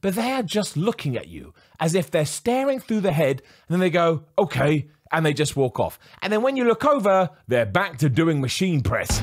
but they are just looking at you as if they're staring through the head, and then they go, okay, and they just walk off. And then when you look over, they're back to doing machine press.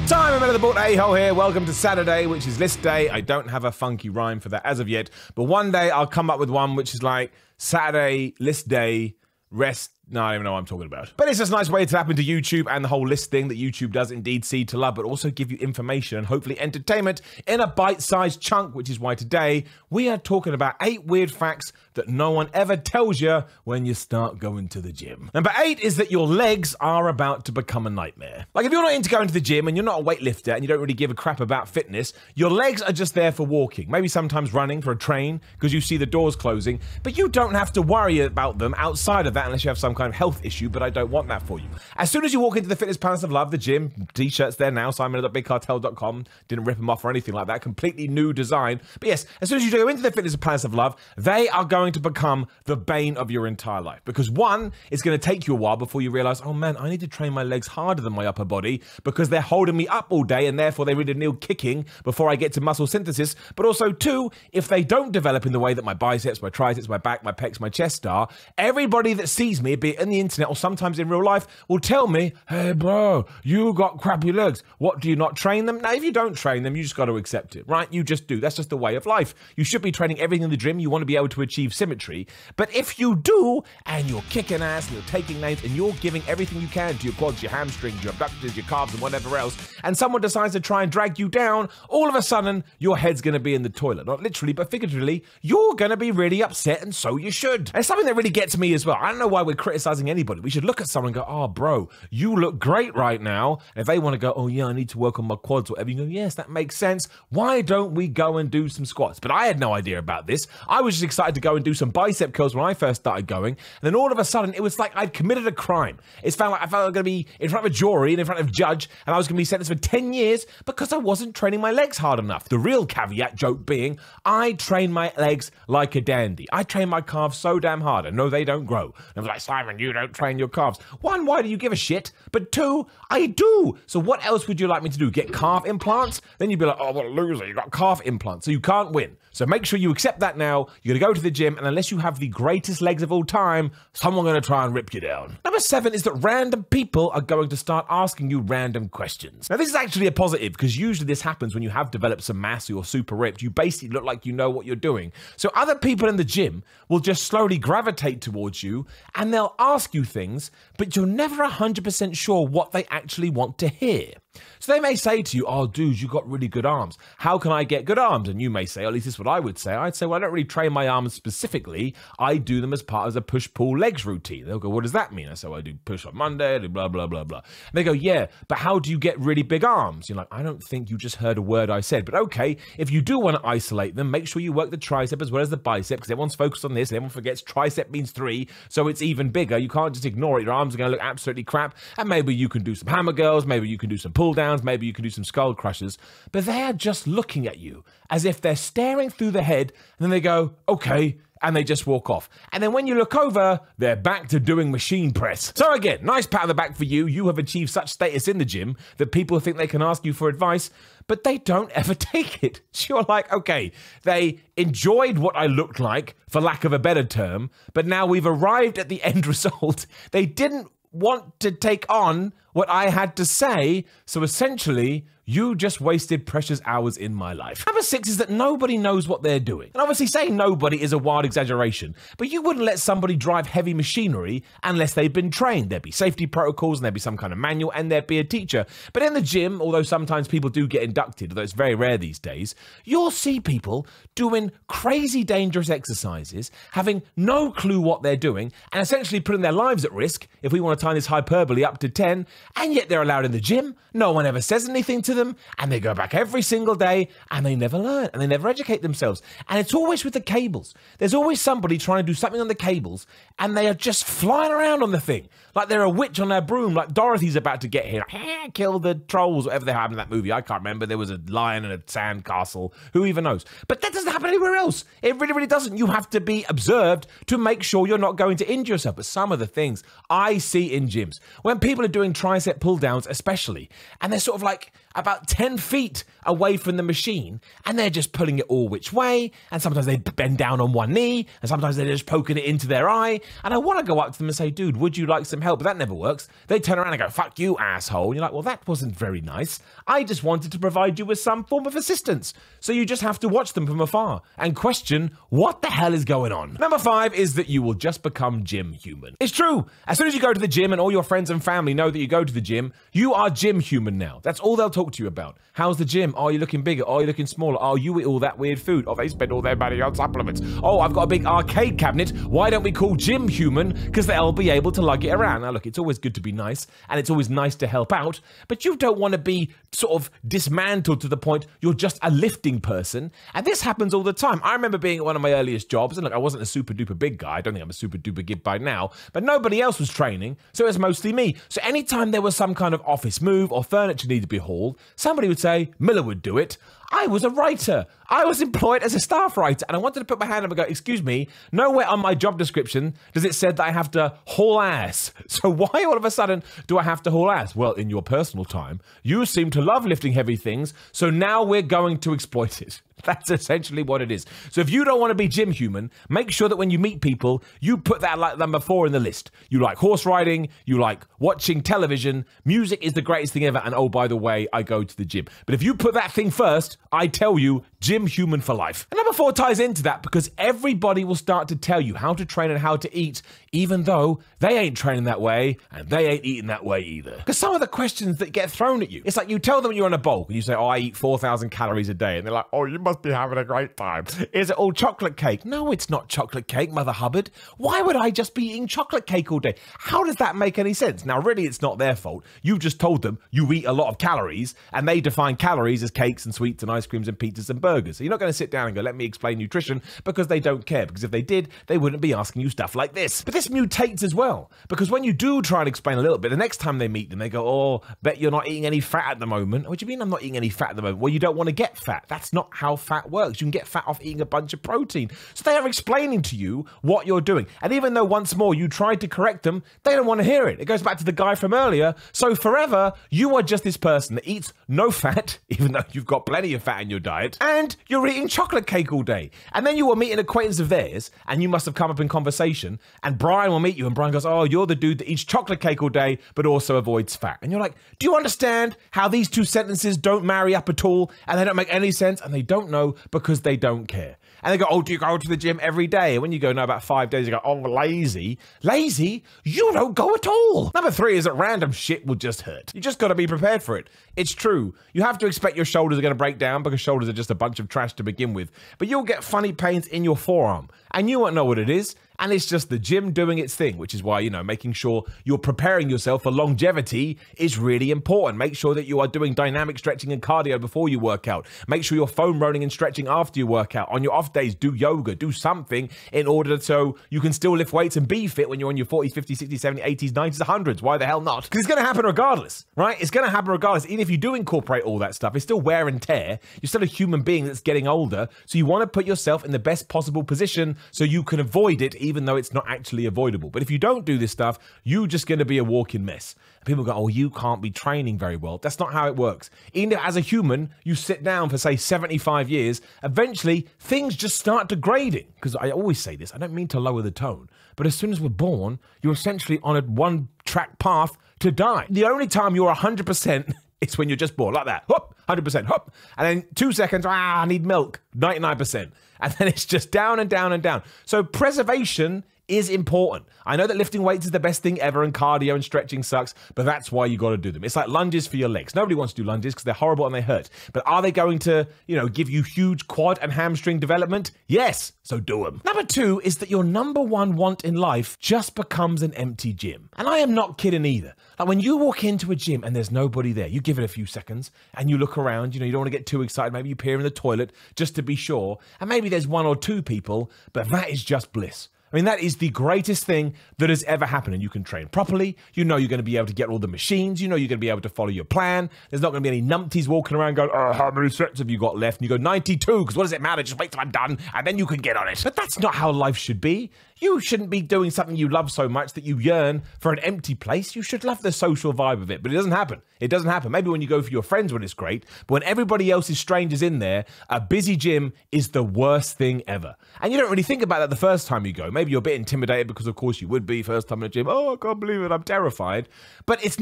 Time, I'm the Bald A-hole here. Welcome to Saturday, which is list day. I don't have a funky rhyme for that as of yet, but one day I'll come up with one which is like Saturday, list day, rest. No, I don't even know what I'm talking about. But it's just a nice way to tap into YouTube and the whole list thing that YouTube does indeed seed to love, but also give you information and hopefully entertainment in a bite-sized chunk, which is why today we are talking about 8 weird facts that no one ever tells you when you start going to the gym. Number 8 is that your legs are about to become a nightmare. Like if you're not into going to the gym and you're not a weightlifter and you don't really give a crap about fitness, your legs are just there for walking, maybe sometimes running for a train because you see the doors closing, but you don't have to worry about them outside of that unless you have some kind of health issue, but I don't want that for you. As soon as you walk into the Fitness Palace of Love, the gym, t-shirts there now, simon.bigcartel.com, didn't rip them off or anything like that, completely new design. But yes, as soon as you go into the Fitness Palace of Love, they are going to become the bane of your entire life. Because one, it's going to take you a while before you realize, oh man, I need to train my legs harder than my upper body because they're holding me up all day and therefore they really need kicking before I get to muscle synthesis. But also two, if they don't develop in the way that my biceps, my triceps, my back, my pecs, my chest are, everybody that sees me, be it in the internet or sometimes in real life, will tell me, hey bro, you got crappy legs. What, do you not train them? Now, if you don't train them, you just got to accept it, right? You just do. That's just the way of life. You should be training everything in the gym. You want to be able to achieve symmetry. But if you do, and you're kicking ass, and you're taking names, and you're giving everything you can to your quads, your hamstrings, your abductors, your calves, and whatever else, and someone decides to try and drag you down, all of a sudden, your head's going to be in the toilet. Not literally, but figuratively, you're going to be really upset, and so you should. And it's something that really gets me as well. I don't know why we're criticizing anybody. We should look at someone and go, oh, bro, you look great right now. And if they want to go, oh, yeah, I need to work on my quads or whatever, you go, yes, that makes sense. Why don't we go and do some squats? But I had no idea about this. I was just excited to go and do some bicep curls when I first started going. And then all of a sudden, it was like I'd committed a crime. I felt like I was going to be in front of a jury and in front of a judge, and I was going to be sentenced for 10 years because I wasn't training my legs hard enough. The real caveat joke being, I train my legs like a dandy. I train my calves so damn hard. I know they don't grow. And I was like, Simon, you don't train your calves. One, why do you give a shit? But two, I do. So what else would you like me to do? Get calf implants? Then you'd be like, oh, what a loser. You got calf implants. So you can't win. So make sure you accept that now. You're going to go to the gym, and unless you have the greatest legs of all time, someone's going to try and rip you down. Number 7 is that random people are going to start asking you random questions. Now, this is actually a positive because usually this happens when you have developed some mass or you're super ripped. You basically look like you know what you're doing. So other people in the gym will just slowly gravitate towards you, and they'll ask you things, but you're never 100% sure what they actually want to hear. So they may say to you, oh, dude, you got really good arms. How can I get good arms? And you may say, or at least this is what I would say. I'd say, well, I don't really train my arms specifically. I do them as part of a push-pull legs routine. They'll go, what does that mean? I say, well, I do push on Monday, I do blah, blah, blah, blah. And they go, yeah, but how do you get really big arms? You're like, I don't think you just heard a word I said. But okay, if you do want to isolate them, make sure you work the tricep as well as the bicep, because everyone's focused on this and everyone forgets tricep means 3, so it's even bigger. You can't just ignore it. Your arms are going to look absolutely crap. And maybe you can do some hammer girls, maybe you can do some pull downs, maybe you can do some skull crushers, but they are just looking at you as if they're staring through the head, and then they go, okay, and they just walk off. And then when you look over, they're back to doing machine press. So again, nice pat on the back for you. You have achieved such status in the gym that people think they can ask you for advice, but they don't ever take it. So you're like, okay, they enjoyed what I looked like, for lack of a better term, but now we've arrived at the end result. They didn't want to take on what I had to say, so essentially, you just wasted precious hours in my life. Number 6 is that nobody knows what they're doing. And obviously saying nobody is a wild exaggeration, but you wouldn't let somebody drive heavy machinery unless they've been trained. There'd be safety protocols, and there'd be some kind of manual, and there'd be a teacher. But in the gym, although sometimes people do get inducted, although it's very rare these days, you'll see people doing crazy dangerous exercises, having no clue what they're doing, and essentially putting their lives at risk, if we want to time this hyperbole up to 10, and yet they're allowed in the gym. No one ever says anything to them, and they go back every single day, and they never learn, and they never educate themselves. And it's always with the cables. There's always somebody trying to do something on the cables, and they are just flying around on the thing, like they're a witch on their broom, like Dorothy's about to get here, kill the trolls, whatever they have in that movie. I can't remember. There was a lion and a sand castle. Who even knows? But that doesn't happen anywhere else. It really, really doesn't. You have to be observed to make sure you're not going to injure yourself. But some of the things I see in gyms, when people are doing tricep pull downs especially, and they're sort of like about 10 feet away from the machine, and they're just pulling it all which way, and sometimes they bend down on one knee, and sometimes they're just poking it into their eye, and I want to go up to them and say, dude, would you like some help? But that never works. They turn around and go, fuck you, asshole. And you're like, well, that wasn't very nice. I just wanted to provide you with some form of assistance. So you just have to watch them from afar and question what the hell is going on. Number 5 is that you will just become gym human. It's true. As soon as you go to the gym and all your friends and family know that you go to the gym, you are gym human now. That's all they'll talk to you about. How's the gym? Oh, you're looking bigger. Oh, you're looking smaller. Oh, you eat all that weird food. Oh, they spend all their money on supplements. Oh, I've got a big arcade cabinet. Why don't we call gym human? Because they'll be able to lug it around. Now, look, it's always good to be nice, and it's always nice to help out, but you don't want to be sort of dismantled to the point you're just a lifting person. And this happens all the time. I remember being at one of my earliest jobs, and look, I wasn't a super duper big guy. I don't think I'm a super duper gig by now, but nobody else was training, so it was mostly me. So anytime there was some kind of office move or furniture needed to be hauled, somebody would say, Miller would do it. I was a writer. I was employed as a staff writer, and I wanted to put my hand up and go, excuse me, nowhere on my job description does it say that I have to haul ass. So why all of a sudden do I have to haul ass? Well, in your personal time, you seem to love lifting heavy things, so now we're going to exploit it. That's essentially what it is. So if you don't want to be gym human, make sure that when you meet people, you put that like number 4 in the list. You like horse riding, you like watching television, music is the greatest thing ever, and oh, by the way, I go to the gym. But if you put that thing first, I tell you, gym human for life. And number 4 ties into that because everybody will start to tell you how to train and how to eat, even though they ain't training that way and they ain't eating that way either. Because some of the questions that get thrown at you, it's like you tell them you're on a bulk and you say, oh, I eat 4,000 calories a day. And they're like, oh, you must be having a great time. Is it all chocolate cake? No, it's not chocolate cake, Mother Hubbard. Why would I just be eating chocolate cake all day? How does that make any sense? Now, really, it's not their fault. You've just told them you eat a lot of calories and they define calories as cakes and sweets and ice creams and pizzas and burgers. So you're not going to sit down and go, let me explain nutrition, because they don't care. Because if they did, they wouldn't be asking you stuff like this. But this mutates as well, because when you do try and explain a little bit, the next time they meet them, they go, oh, bet you're not eating any fat at the moment. What do you mean I'm not eating any fat at the moment? Well, you don't want to get fat. That's not how fat works. You can get fat off eating a bunch of protein. So they are explaining to you what you're doing. And even though once more you tried to correct them, they don't want to hear it. It goes back to the guy from earlier. So forever, you are just this person that eats no fat, even though you've got plenty of fat in your diet, and you're eating chocolate cake all day. And then you will meet an acquaintance of theirs, and you must have come up in conversation, and Brian will meet you, and Brian goes, oh, you're the dude that eats chocolate cake all day, but also avoids fat. And you're like, do you understand how these two sentences don't marry up at all, and they don't make any sense, and they don't know because they don't care. And they go, oh, do you go to the gym every day? And when you go, no, about 5 days, you go, oh, lazy. Lazy? You don't go at all. Number 3 is that random shit will just hurt. You just got to be prepared for it. It's true. You have to expect your shoulders are going to break down, because shoulders are just a bunch of trash to begin with. But you'll get funny pains in your forearm, and you won't know what it is. And it's just the gym doing its thing, which is why, making sure you're preparing yourself for longevity is really important. Make sure that you are doing dynamic stretching and cardio before you work out. Make sure you're foam rolling and stretching after you work out. On your off days, do yoga, do something in order so you can still lift weights and be fit when you're on your 40s, 50s, 60s, 70s, 80s, 90s, 100s. Why the hell not? Because it's going to happen regardless, right? It's going to happen regardless. Even if you do incorporate all that stuff, it's still wear and tear. You're still a human being that's getting older. So you want to put yourself in the best possible position so you can avoid it, even though it's not actually avoidable. But if you don't do this stuff, you're just going to be a walking mess. And people go, oh, you can't be training very well. That's not how it works. Even if as a human, you sit down for, say, 75 years, eventually things just start degrading. Because I always say this, I don't mean to lower the tone, but as soon as we're born, you're essentially on a one-track path to die. The only time you're 100% it's when you're just born, like that. Hop, 100%, hop. And then 2 seconds, I need milk, 99%. And then it's just down and down and down. So preservation is important. I know that lifting weights is the best thing ever and cardio and stretching sucks, but that's why you got to do them. It's like lunges for your legs. Nobody wants to do lunges because they're horrible and they hurt. But are they going to, give you huge quad and hamstring development? Yes, so do them. Number 2 is that your number 1 want in life just becomes an empty gym. And I am not kidding either. Like when you walk into a gym and there's nobody there, you give it a few seconds and you look around, you don't want to get too excited. Maybe you peer in the toilet just to be sure. And maybe there's 1 or 2 people, but that is just bliss. I mean, that is the greatest thing that has ever happened. And you can train properly. You're going to be able to get all the machines. You're going to be able to follow your plan. There's not going to be any numpties walking around going, oh, how many sets have you got left? And you go, 92, because what does it matter? Just wait till I'm done, and then you can get on it. But that's not how life should be. You shouldn't be doing something you love so much that you yearn for an empty place. You should love the social vibe of it, but it doesn't happen. It doesn't happen. Maybe when you go for your friends when it's great, but when everybody else is strangers in there, a busy gym is the worst thing ever. And you don't really think about that the first time you go. Maybe you're a bit intimidated because of course you would be first time in a gym. Oh, I can't believe it. I'm terrified. But it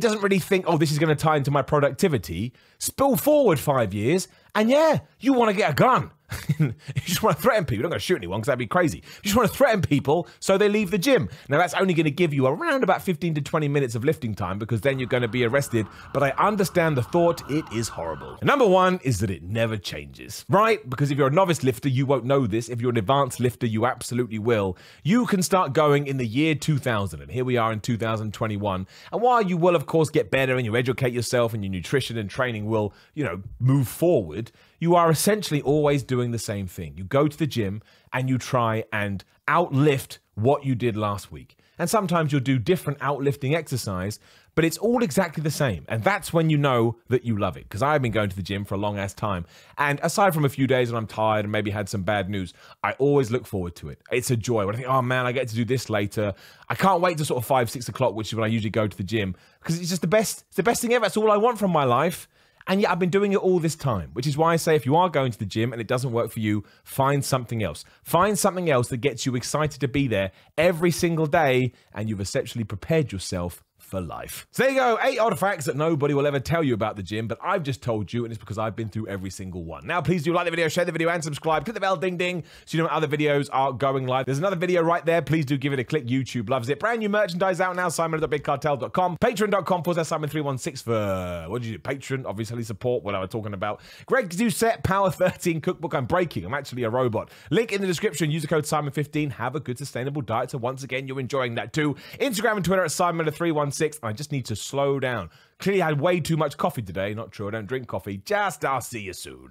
doesn't really think, oh, this is going to tie into my productivity. Spill forward 5 years, and yeah, you want to get a gun. You just want to threaten people. You're not going to shoot anyone because that'd be crazy. You just want to threaten people so they leave the gym. Now, that's only going to give you around about 15 to 20 minutes of lifting time because then you're going to be arrested. But I understand the thought. It is horrible. And number one is that it never changes, right? Because if you're a novice lifter, you won't know this. If you're an advanced lifter, you absolutely will. You can start going in the year 2000. And here we are in 2021. And while you will, of course, get better and you educate yourself and your nutrition and training will, move forward, you are essentially always doing the same thing. You go to the gym and you try and outlift what you did last week. And sometimes you'll do different outlifting exercise, but it's all exactly the same. And that's when you know that you love it. Because I've been going to the gym for a long ass time. And aside from a few days when I'm tired and maybe had some bad news, I always look forward to it. It's a joy. When I think, oh man, I get to do this later. I can't wait till sort of 5, 6 o'clock, which is when I usually go to the gym. Because it's just the best thing ever. It's all I want from my life. And yet I've been doing it all this time, which is why I say if you are going to the gym and it doesn't work for you, find something else. Find something else that gets you excited to be there every single day, and you've essentially prepared yourself for life. So there you go, 8 odd facts that nobody will ever tell you about the gym, but I've just told you, and it's because I've been through every single one. Now, please do like the video, share the video, and subscribe. Click the bell, ding, ding, so you know when other videos are going live. There's another video right there. Please do give it a click. YouTube loves it. Brand new merchandise out now, simon.bigcartel.com. Patreon.com/simon316 for, what did you do? Patreon, obviously support what I was talking about. Greg Doucette, Power 13 Cookbook. I'm breaking. I'm actually a robot. Link in the description. Use the code Simon15. Have a good, sustainable diet. So once again, you're enjoying that too. Instagram and Twitter at Simon316. I just need to slow down. Clearly I had way too much coffee today. Not true, I don't drink coffee. I'll see you soon.